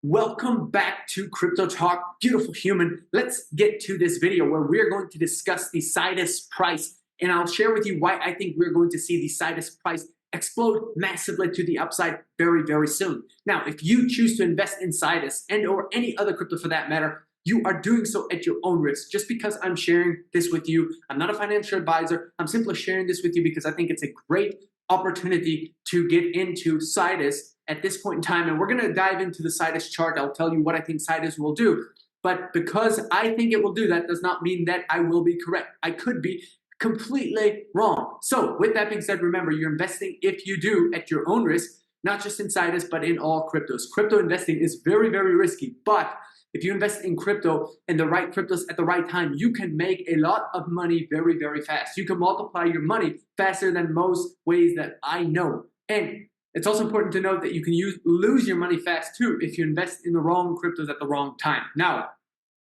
Welcome back to Crypto Talk, beautiful human. Let's get to this video where we're going to discuss the Sidus price, and I'll share with you why I think we're going to see the Sidus price explode massively to the upside very, very soon. Now, if you choose to invest in Sidus and or any other crypto for that matter, you are doing so at your own risk. Just because I'm sharing this with you, I'm not a financial advisor. I'm simply sharing this with you because I think it's a great opportunity to get into Sidus at this point in time. And we're going to dive into the Sidus chart. I'll tell you what I think Sidus will do. But because I think it will do that does not mean that I will be correct. I could be completely wrong. So with that being said, remember, you're investing, if you do, at your own risk, not just in Sidus, but in all cryptos. Crypto investing is very, very risky. But if you invest in crypto and the right cryptos at the right time, you can make a lot of money very, very fast. You can multiply your money faster than most ways that I know. And it's also important to note that you can lose your money fast too if you invest in the wrong cryptos at the wrong time. Now,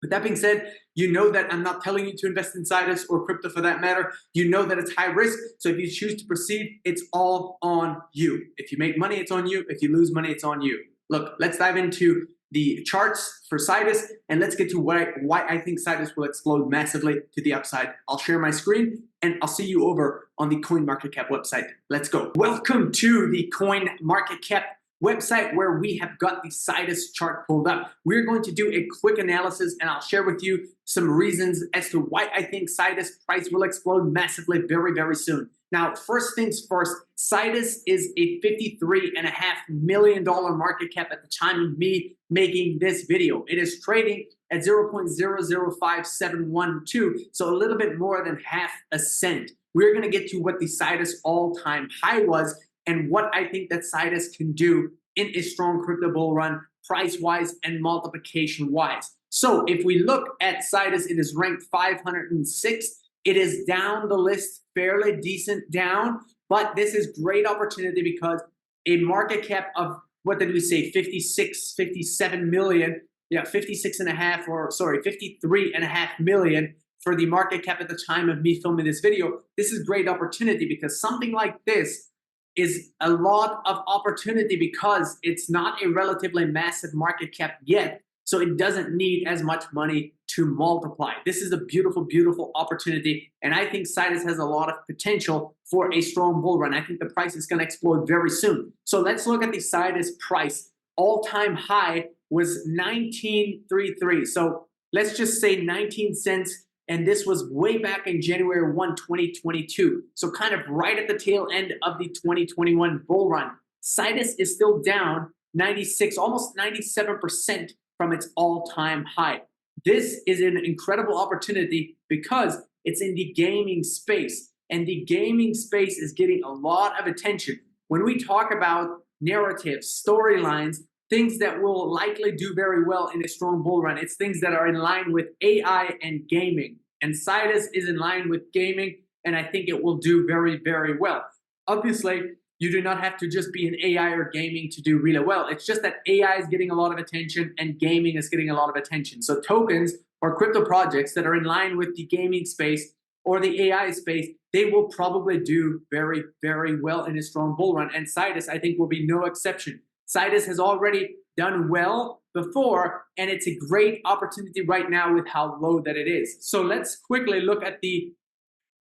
with that being said, you know that I'm not telling you to invest in Sidus or crypto for that matter. You know that it's high risk. So if you choose to proceed, it's all on you. If you make money, it's on you. If you lose money, it's on you. Look, let's dive into the charts for Sidus, and let's get to why I think Sidus will explode massively to the upside. I'll share my screen, and I'll see you over on the CoinMarketCap website. Let's go. Welcome to the CoinMarketCap website where we have got the Sidus chart pulled up. We're going to do a quick analysis, and I'll share with you some reasons as to why I think Sidus price will explode massively very, very soon. Now, first things first, Sidus is a $53.5 million market cap at the time of me making this video. It is trading at 0.005712, so a little bit more than half a cent. We're going to get to what the Sidus all-time high was and what I think that Sidus can do in a strong crypto bull run, price-wise and multiplication-wise. So if we look at Sidus, it is ranked 506. It is down the list, fairly decent down, but this is great opportunity because a market cap of, what did we say, 57 million, yeah, 53.5 million for the market cap at the time of me filming this video. This is great opportunity because something like this is a lot of opportunity because it's not a relatively massive market cap yet, so it doesn't need as much money to multiply. This is a beautiful, beautiful opportunity, and I think Sidus has a lot of potential for a strong bull run. I think the price is going to explode very soon. So let's look at the Sidus price. All-time high was 19.33. So let's just say 19 cents, and this was way back in January 1, 2022. So kind of right at the tail end of the 2021 bull run. Sidus is still down 96, almost 97% from its all-time high. This is an incredible opportunity because it's in the gaming space, and the gaming space is getting a lot of attention. When we talk about narratives, storylines, things that will likely do very well in a strong bull run, it's things that are in line with AI and gaming. And Sidus is in line with gaming, and I think it will do very, very well. Obviously, you do not have to just be in AI or gaming to do really well. It's just that AI is getting a lot of attention and gaming is getting a lot of attention. So tokens or crypto projects that are in line with the gaming space or the AI space, they will probably do very, very well in a strong bull run. And Sidus, I think, will be no exception. Sidus has already done well before, and it's a great opportunity right now with how low that it is. So let's quickly look at the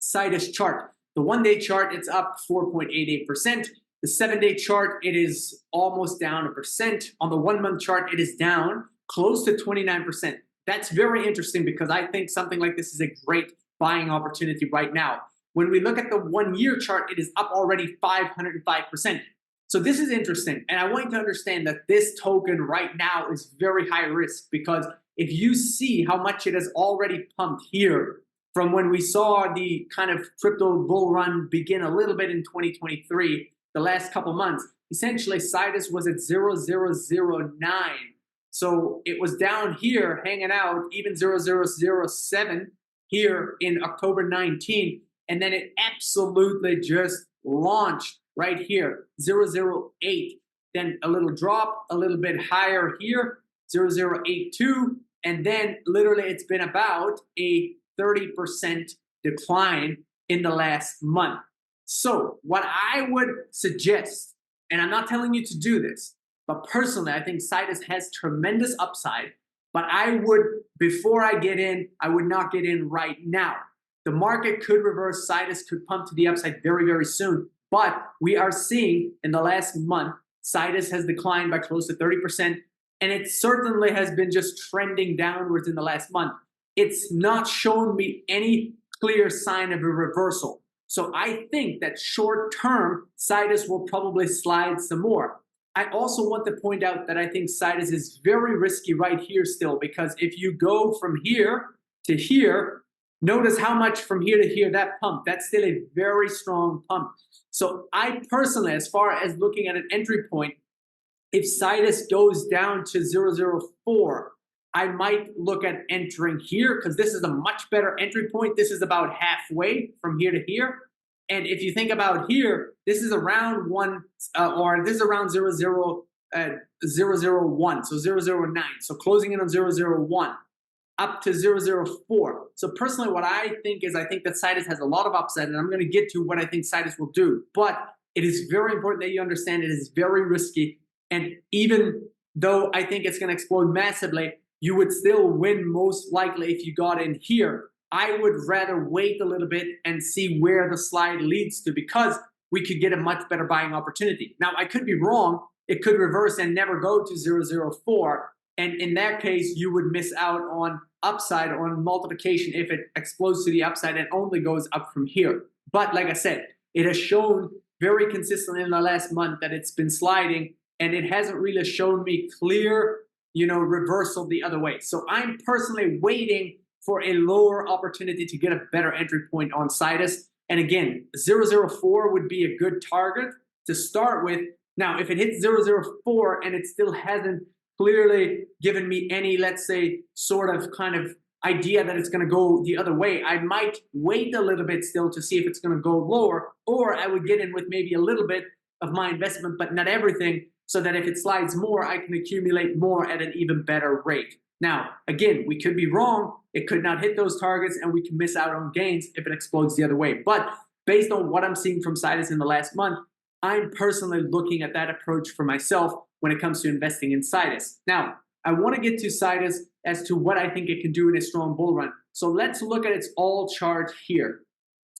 Sidus chart. The one-day chart, it's up 4.88%. The 7-day chart, it is almost down 1%. On the 1-month chart, it is down close to 29%. That's very interesting because I think something like this is a great buying opportunity right now. When we look at the 1-year chart, it is up already 505%. So this is interesting, and I want you to understand that this token right now is very high risk because if you see how much it has already pumped here from when we saw the kind of crypto bull run begin a little bit in 2023, the last couple months, essentially Sidus was at 0009. So it was down here hanging out, even 0007 here in October 19, and then it absolutely just launched right here, 008, then a little drop, a little bit higher here, 0082, and then literally it's been about a 30% decline in the last month. So what I would suggest, and I'm not telling you to do this, But personally, I think Sidus has tremendous upside. But I would, before I get in, I would not get in right now. The market could reverse. Sidus could pump to the upside very, very soon. But we are seeing in the last month, Sidus has declined by close to 30%. And it certainly has been just trending downwards in the last month. It's not shown me any clear sign of a reversal. So I think that short term, Sidus will probably slide some more. I also want to point out that I think Sidus is very risky right here still, because if you go from here to here, notice how much from here to here, that pump, that's still a very strong pump. So I personally, as far as looking at an entry point, if Sidus goes down to 0.004, I might look at entering here because this is a much better entry point. This is about halfway from here to here. And if you think about here, this is around this is around 0.001, so 0.009. So closing in on 0.001 up to 0.004. So personally, what I think is I think that Sidus has a lot of upside, and I'm going to get to what I think Sidus will do. But it is very important that you understand it is very risky. And even though I think it's going to explode massively, you would still win most likely if you got in here. I would rather wait a little bit and see where the slide leads to, because we could get a much better buying opportunity. Now, I could be wrong. It could reverse and never go to 0.004. And in that case, you would miss out on upside on multiplication if it explodes to the upside and only goes up from here. But like I said, it has shown very consistently in the last month that it's been sliding, and it hasn't really shown me clear, reversal the other way. So I'm personally waiting for a lower opportunity to get a better entry point on Sidus. And again, 0.004 would be a good target to start with. Now, if it hits 0.004 and it still hasn't clearly given me any, let's say, sort of kind of idea that it's going to go the other way, I might wait a little bit still to see if it's going to go lower, or I would get in with maybe a little bit of my investment, but not everything, so that if it slides more, I can accumulate more at an even better rate. Now, again, we could be wrong. It could not hit those targets, and we can miss out on gains if it explodes the other way. But based on what I'm seeing from Sidus in the last month, I'm personally looking at that approach for myself when it comes to investing in Sidus. Now, I want to get to Sidus as to what I think it can do in a strong bull run. So let's look at its all chart here.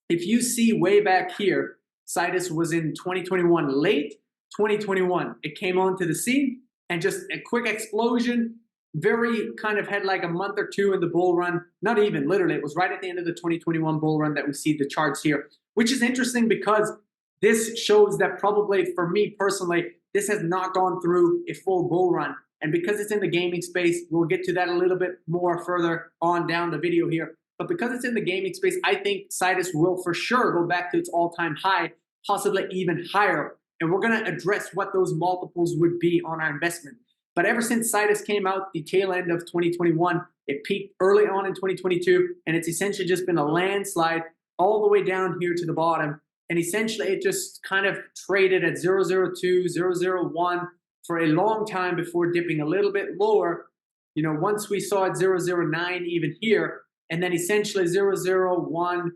If you see way back here, Sidus was in 2021, late 2021. It came onto the scene and just a quick explosion, very kind of had like a month or two in the bull run. Not even, literally, it was right at the end of the 2021 bull run that we see the charts here, which is interesting because this shows that probably for me personally, this has not gone through a full bull run. And because it's in the gaming space, we'll get to that a little bit more further on down the video here. But because it's in the gaming space, I think Sidus will for sure go back to its all-time high, possibly even higher. And we're going to address what those multiples would be on our investment. But ever since Sidus came out the tail end of 2021, it peaked early on in 2022, and it's essentially just been a landslide all the way down here to the bottom. And essentially, it just kind of traded at 0.02, 0.01 for a long time before dipping a little bit lower. Once we saw it 0.09 even here, and then essentially 0.01,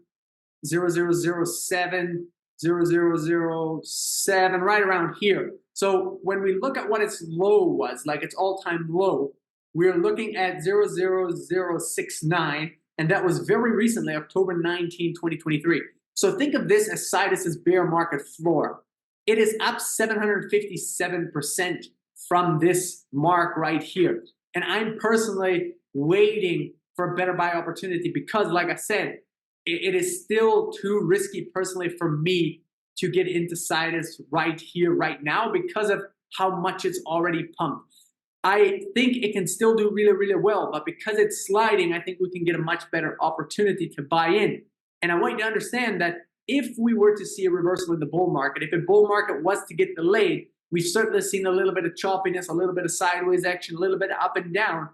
0.007, 0.007, right around here. So when we look at what its low was, like its all-time low, we're looking at 0.00069, and that was very recently, October 19, 2023. So think of this as Sidus's bear market floor. It is up 757% from this mark right here. And I'm personally waiting for a better buy opportunity because, like I said, it is still too risky personally for me to get into Sidus right here, right now, because of how much it's already pumped. I think it can still do really, really well, but because it's sliding, I think we can get a much better opportunity to buy in. And I want you to understand that if we were to see a reversal in the bull market, if a bull market was to get delayed, we've certainly seen a little bit of choppiness, a little bit of sideways action, a little bit of up and down.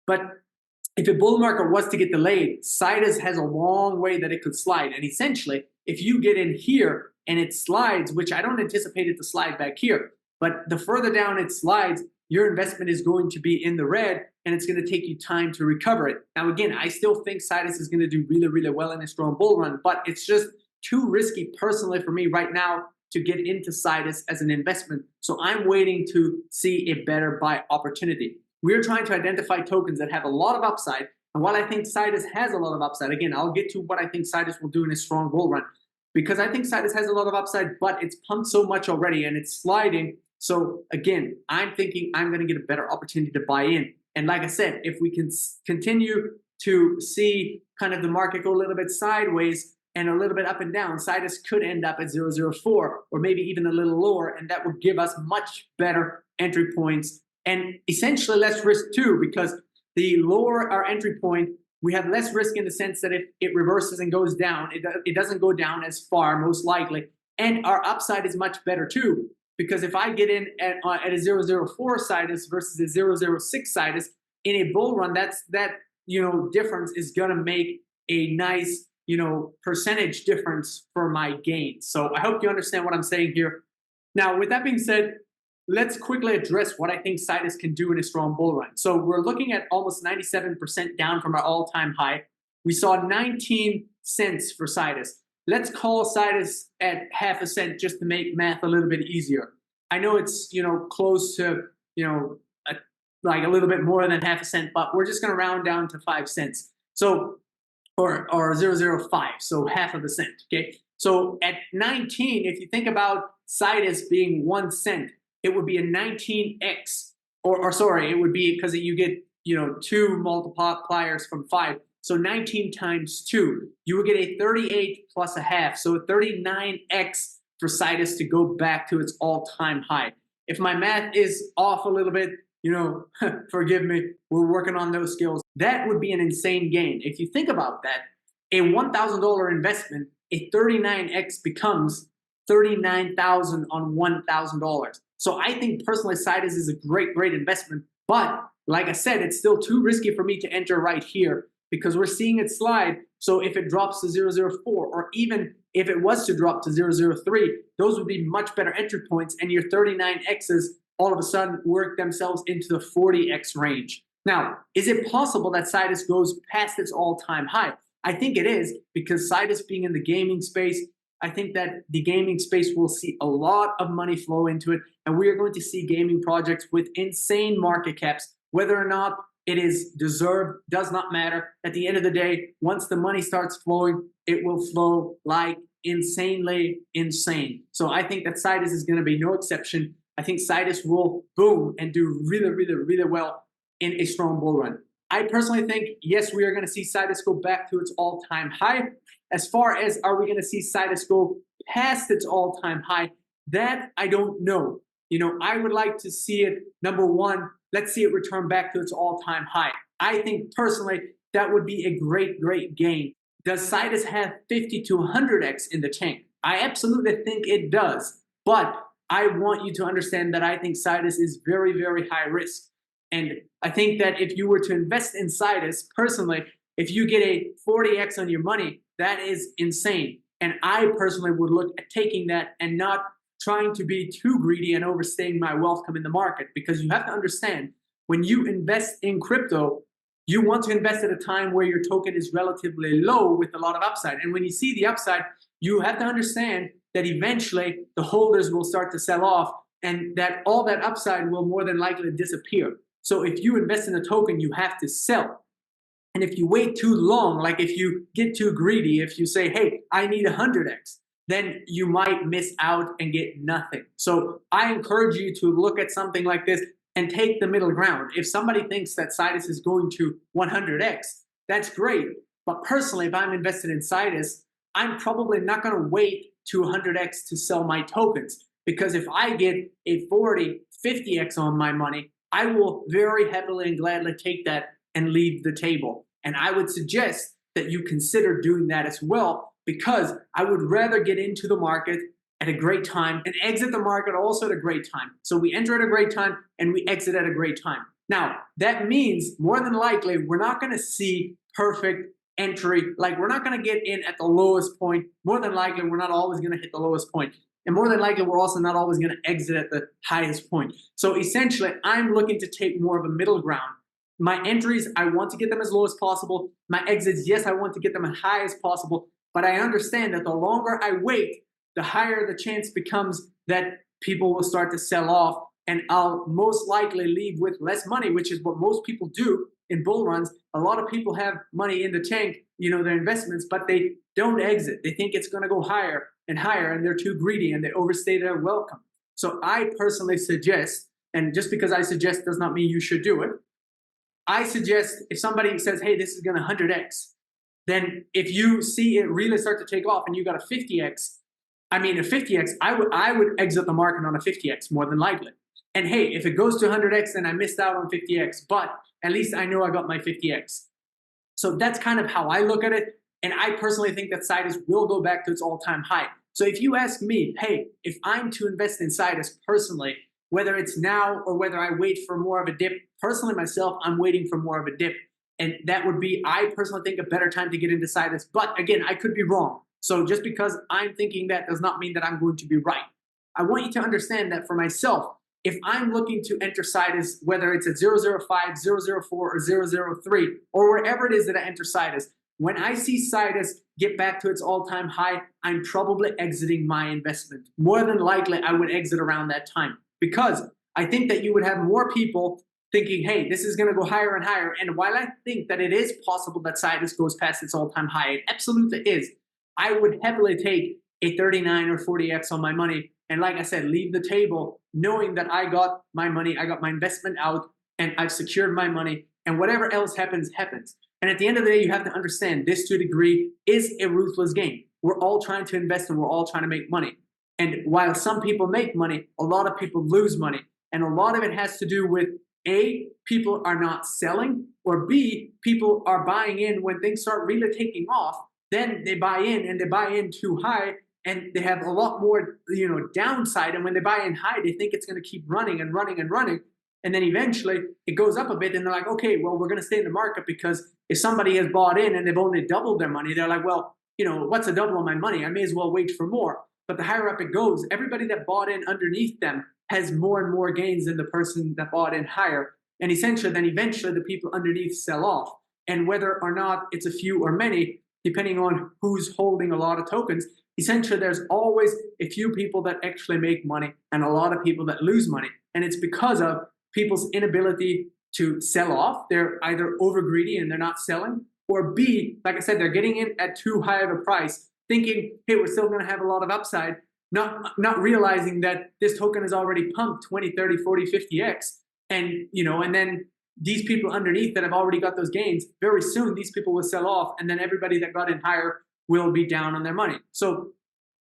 But if a bull market was to get delayed, Sidus has a long way that it could slide. And essentially, if you get in here and it slides, which I don't anticipate it to slide back here, but the further down it slides, your investment is going to be in the red, and it's going to take you time to recover it. Now, again, I still think Sidus is going to do really, really well in a strong bull run, but it's just too risky personally for me right now to get into Sidus as an investment. So I'm waiting to see a better buy opportunity. We're trying to identify tokens that have a lot of upside. And while I think Sidus has a lot of upside, again, I'll get to what I think Sidus will do in a strong bull run, because I think Sidus has a lot of upside, but it's pumped so much already and it's sliding. So again, I'm thinking I'm going to get a better opportunity to buy in. And like I said, if we can continue to see kind of the market go a little bit sideways and a little bit up and down, Sidus could end up at 004 or maybe even a little lower, and that would give us much better entry points and essentially less risk too, because the lower our entry point, we have less risk in the sense that if it reverses and goes down, it doesn't go down as far, most likely. And our upside is much better too, because if I get in at a 004 Sidus versus a 006 Sidus in a bull run, that difference is going to make a nice percentage difference for my gains. So I hope you understand what I'm saying here. Now, with that being said, let's quickly address what I think Sidus can do in a strong bull run. So we're looking at almost 97% down from our all-time high. We saw 19 cents for Sidus. Let's call Sidus at half a cent just to make math a little bit easier. I know it's close to like a little bit more than half a cent, but we're just going to round down to 5 cents. So or 0.005, so half of a cent. Okay. So at 19, if you think about Sidus being 1 cent, it would be a 19x, or sorry, it would be because you get 2 multipliers from 5. So 19 times 2, you would get a 38 plus a half, so a 39x for Sidus to go back to its all-time high. If my math is off a little bit, forgive me, we're working on those skills. That would be an insane gain. If you think about that, a $1,000 investment, a 39x becomes $39,000 on $1,000. So I think personally Sidus is a great investment, but like I said, it's still too risky for me to enter right here because we're seeing it slide. So if it drops to 0.04, or even if it was to drop to 0.03, those would be much better entry points, and your 39x's all of a sudden work themselves into the 40x range. Now, is it possible that Sidus goes past its all-time high? I think it is, because Sidus being in the gaming space, I think that the gaming space will see a lot of money flow into it, and we are going to see gaming projects with insane market caps. Whether or not it is deserved does not matter. At the end of the day, once the money starts flowing, it will flow like insanely insane. So I think that Sidus is going to be no exception. I think Sidus will boom and do really well in a strong bull run. I personally think, yes, we are going to see Sidus go back to its all-time high. As far as are we going to see Sidus go past its all-time high, that I don't know. I would like to see it, number one, let's see it return back to its all-time high. I think personally that would be a great gain. Does Sidus have 50 to 100x in the tank? I absolutely think it does, but I want you to understand that I think Sidus is very high risk. And I think that if you were to invest in Sidus, personally, if you get a 40x on your money, that is insane. And I personally would look at taking that and not trying to be too greedy and overstaying my wealth come in the market. Because you have to understand, when you invest in crypto, you want to invest at a time where your token is relatively low with a lot of upside. And when you see the upside, you have to understand that eventually the holders will start to sell off, and that all that upside will more than likely disappear. So if you invest in a token, you have to sell. And if you wait too long, like if you get too greedy, if you say, hey, I need 100x, then you might miss out and get nothing. So I encourage you to look at something like this and take the middle ground. If somebody thinks that Sidus is going to 100x, that's great. But personally, if I'm invested in Sidus, I'm probably not going to wait to 100x to sell my tokens. Because if I get a 40, 50x on my money, I will very happily and gladly take that and leave the table. And I would suggest that you consider doing that as well, because I would rather get into the market at a great time and exit the market also at a great time. So we enter at a great time and we exit at a great time. Now, that means more than likely we're not going to see perfect entry. Like, we're not going to get in at the lowest point. More than likely, we're not always going to hit the lowest point. And more than likely, we're also not always going to exit at the highest point. So essentially, I'm looking to take more of a middle ground. My entries, I want to get them as low as possible. My exits, yes, I want to get them as high as possible. But I understand that the longer I wait, the higher the chance becomes that people will start to sell off, and I'll most likely leave with less money, which is what most people do in bull runs. A lot of people have money in the tank, their investments, but they don't exit. They think it's going to go higher and higher, and they're too greedy and they overstay their welcome. So I personally suggest, and just because I suggest does not mean you should do it, I suggest if somebody says, hey, this is going to 100x, then if you see it really start to take off and you got a 50x, a 50x, I would exit the market on a 50x more than likely. And hey, if it goes to 100x, then I missed out on 50x, but at least I know I got my 50x. So that's kind of how I look at it. And I personally think that Cidus will go back to its all-time high. So if you ask me, hey, if I'm to invest in Cidus personally, whether it's now or whether I wait for more of a dip, personally myself, I'm waiting for more of a dip. And that would be, I personally think, a better time to get into Cidus. But again, I could be wrong. So just because I'm thinking that does not mean that I'm going to be right. I want you to understand that for myself, if I'm looking to enter Cidus, whether it's at 005, 004, or 003, or wherever it is that I enter Cidus, when I see Cidus get back to its all-time high, I'm probably exiting my investment. More than likely, I would exit around that time, because I think that you would have more people thinking, hey, this is going to go higher and higher. And while I think that it is possible that Cidus goes past its all-time high, it absolutely is, I would heavily take a 39 or 40x on my money. And like I said, leave the table knowing that I got my money, I got my investment out, and I've secured my money, and whatever else happens, happens. And at the end of the day, you have to understand this to a degree is a ruthless game. We're all trying to invest and we're all trying to make money. And while some people make money, a lot of people lose money. And a lot of it has to do with A, people are not selling, or B, people are buying in when things start really taking off. Then they buy in, and they buy in too high, and they have a lot more, downside. And when they buy in high, they think it's going to keep running and running and running. And then eventually it goes up a bit, and they're like, okay, well, we're going to stay in the market, because if somebody has bought in and they've only doubled their money, they're like, well, what's a double on my money? I may as well wait for more. But the higher up it goes, everybody that bought in underneath them has more and more gains than the person that bought in higher. And essentially, then eventually the people underneath sell off. And whether or not it's a few or many, depending on who's holding a lot of tokens, essentially there's always a few people that actually make money and a lot of people that lose money. And it's because of people's inability to sell off. They're either over greedy and they're not selling, or B, like I said, they're getting in at too high of a price, thinking, hey, we're still going to have a lot of upside, not realizing that this token is already pumped 20, 30, 40, 50x. And, and then these people underneath that have already got those gains, very soon these people will sell off, and then everybody that got in higher will be down on their money. So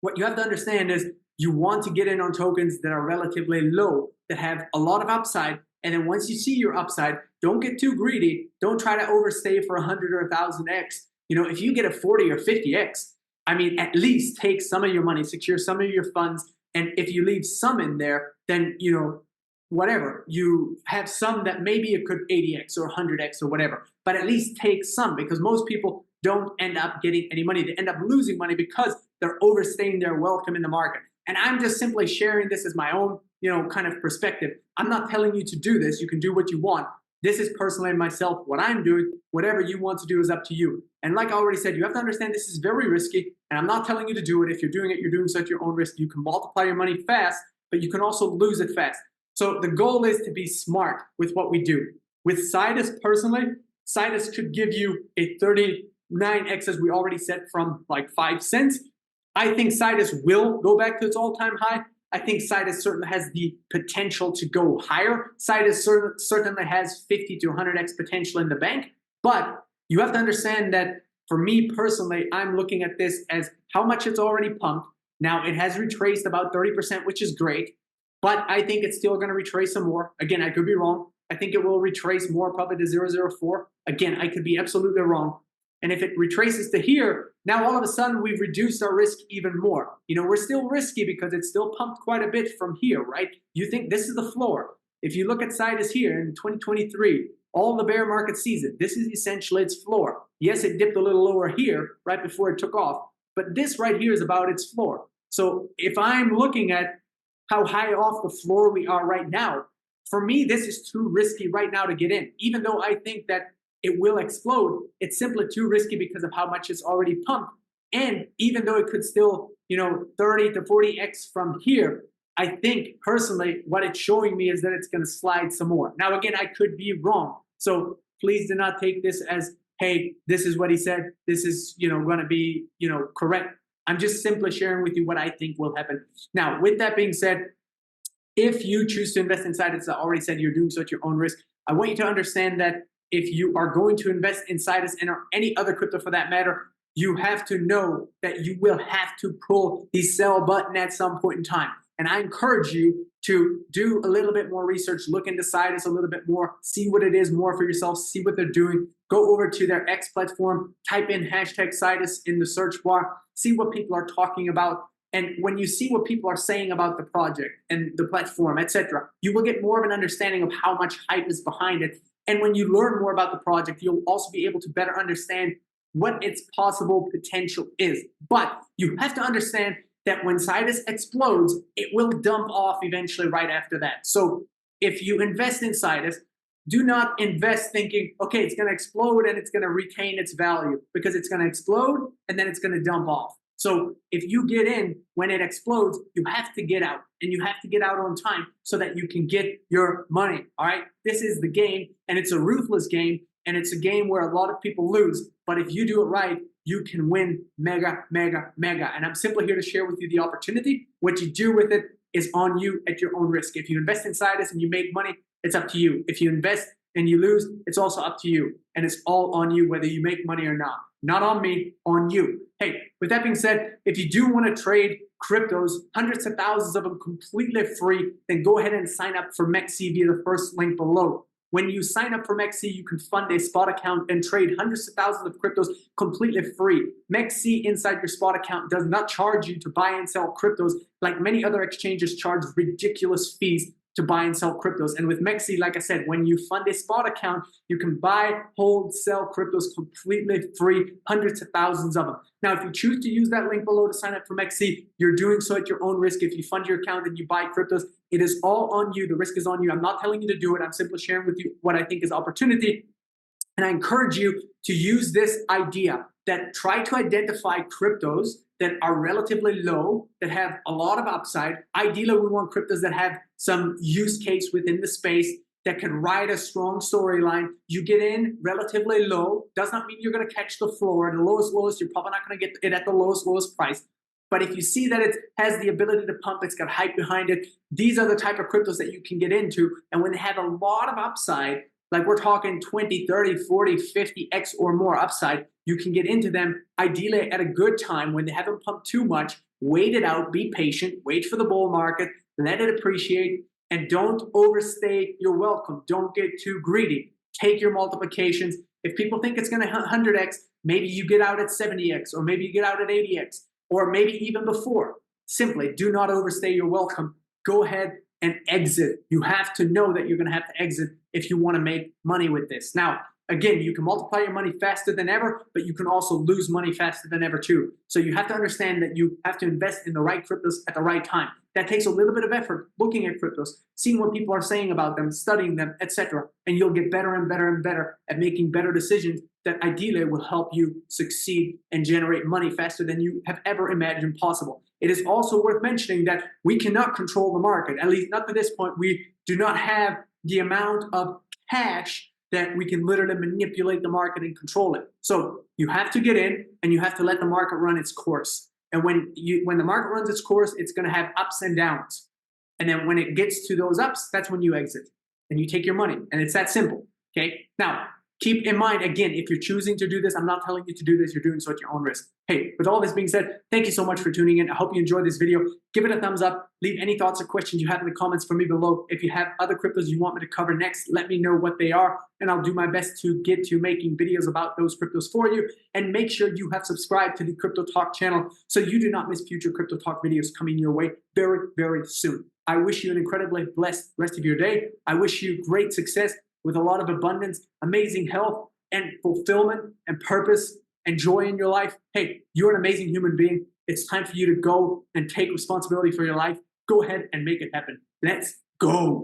what you have to understand is you want to get in on tokens that are relatively low, that have a lot of upside. And then once you see your upside, don't get too greedy. Don't try to overstay for 100 or 1,000x. If you get a 40 or 50x, at least take some of your money, secure some of your funds. And if you leave some in there, then, whatever, you have some that maybe it could 80x or 100x or whatever, but at least take some, because most people don't end up getting any money. They end up losing money because they're overstaying their welcome in the market. And I'm just simply sharing this as my own, kind of perspective. I'm not telling you to do this. You can do what you want. This is personally myself, what I'm doing. Whatever you want to do is up to you. And like I already said, you have to understand this is very risky, and I'm not telling you to do it. If you're doing it, you're doing so at your own risk. You can multiply your money fast, but you can also lose it fast. So the goal is to be smart with what we do. With Cidus personally, Cidus could give you a 39x, as we already said, from like 5 cents. I think Cidus will go back to its all-time high. I think Cidus certainly has the potential to go higher. Cidus certainly has 50 to 100x potential in the bank. But you have to understand that for me personally, I'm looking at this as how much it's already pumped. Now, it has retraced about 30%, which is great. But I think it's still going to retrace some more. Again, I could be wrong. I think it will retrace more, probably to 004. Again, I could be absolutely wrong. And if it retraces to here, now all of a sudden we've reduced our risk even more. We're still risky because it's still pumped quite a bit from here, right? You think this is the floor. If you look at Cidus here in 2023, all the bear market sees it. This is essentially its floor. Yes, it dipped a little lower here right before it took off, but this right here is about its floor. So if I'm looking at how high off the floor we are right now, for me, this is too risky right now to get in. Even though I think that it will explode, it's simply too risky because of how much it's already pumped. And even though it could still, 30 to 40x from here, I think personally what it's showing me is that it's going to slide some more. Now, again, I could be wrong. So please do not take this as, hey, this is what he said. This is, going to be, correct. I'm just simply sharing with you what I think will happen. Now, with that being said, if you choose to invest in Sidus, as I already said, you're doing so at your own risk. I want you to understand that if you are going to invest in Sidus and or any other crypto for that matter, you have to know that you will have to pull the sell button at some point in time. And I encourage you to do a little bit more research, look into Sidus a little bit more, see what it is more for yourself, see what they're doing. Go over to their X platform, type in hashtag Sidus in the search bar, see what people are talking about. And when you see what people are saying about the project and the platform, etc., you will get more of an understanding of how much hype is behind it. And when you learn more about the project, you'll also be able to better understand what its possible potential is. But you have to understand that when Sidus explodes, it will dump off eventually right after that. So if you invest in Sidus, do not invest thinking, okay, it's going to explode and it's going to retain its value, because it's going to explode and then it's going to dump off. So if you get in when it explodes, you have to get out, and you have to get out on time so that you can get your money, all right? This is the game, and it's a ruthless game, and it's a game where a lot of people lose. But if you do it right, you can win mega, mega, mega. And I'm simply here to share with you the opportunity. What you do with it is on you at your own risk. If you invest in Sidus and you make money, it's up to you. If you invest and you lose, it's also up to you. And it's all on you whether you make money or not. Not on me, on you. Hey, with that being said, if you do want to trade cryptos, hundreds of thousands of them completely free, then go ahead and sign up for MEXC via the first link below. When you sign up for MEXC, you can fund a spot account and trade hundreds of thousands of cryptos completely free. MEXC inside your spot account does not charge you to buy and sell cryptos like many other exchanges charge ridiculous fees to buy and sell cryptos. And with MEXC, like I said, when you fund a spot account, you can buy, hold, sell cryptos completely free, hundreds of thousands of them. Now, if you choose to use that link below to sign up for MEXC, you're doing so at your own risk. If you fund your account and you buy cryptos, it is all on you. The risk is on you. I'm not telling you to do it. I'm simply sharing with you what I think is opportunity. And I encourage you to use this idea that try to identify cryptos that are relatively low, that have a lot of upside. Ideally, we want cryptos that have some use case within the space that can ride a strong storyline. You get in relatively low, does not mean you're going to catch the floor. The lowest, you're probably not going to get it at the lowest price. But if you see that it has the ability to pump, it's got hype behind it, these are the type of cryptos that you can get into. And when they have a lot of upside, like we're talking 20, 30, 40, 50x or more upside, you can get into them ideally at a good time when they haven't pumped too much. Wait it out, be patient, wait for the bull market, let it appreciate, and don't overstay your welcome. Don't get too greedy. Take your multiplications. If people think it's going to 100x, maybe you get out at 70x, or maybe you get out at 80x, or maybe even before. Simply do not overstay your welcome. Go ahead and exit. You have to know that you're going to have to exit if you want to make money with this. Now, again, you can multiply your money faster than ever, but you can also lose money faster than ever too. So you have to understand that you have to invest in the right cryptos at the right time. That takes a little bit of effort, looking at cryptos, seeing what people are saying about them, studying them, etc. And you'll get better and better and better at making better decisions that ideally will help you succeed and generate money faster than you have ever imagined possible. It is also worth mentioning that we cannot control the market. At least not to this point. We do not have the amount of cash that we can literally manipulate the market and control it. So you have to get in and you have to let the market run its course. And when the market runs its course, it's going to have ups and downs. And then when it gets to those ups, that's when you exit and you take your money. And it's that simple. Okay. Now, keep in mind, again, if you're choosing to do this, I'm not telling you to do this. You're doing so at your own risk. Hey, with all this being said, thank you so much for tuning in. I hope you enjoyed this video. Give it a thumbs up. Leave any thoughts or questions you have in the comments for me below. If you have other cryptos you want me to cover next, let me know what they are, and I'll do my best to get to making videos about those cryptos for you. And make sure you have subscribed to the Crypto Talk channel so you do not miss future Crypto Talk videos coming your way very, very soon. I wish you an incredibly blessed rest of your day. I wish you great success with a lot of abundance, amazing health, and fulfillment and purpose and joy in your life. Hey, you're an amazing human being. It's time for you to go and take responsibility for your life. Go ahead and make it happen. Let's go.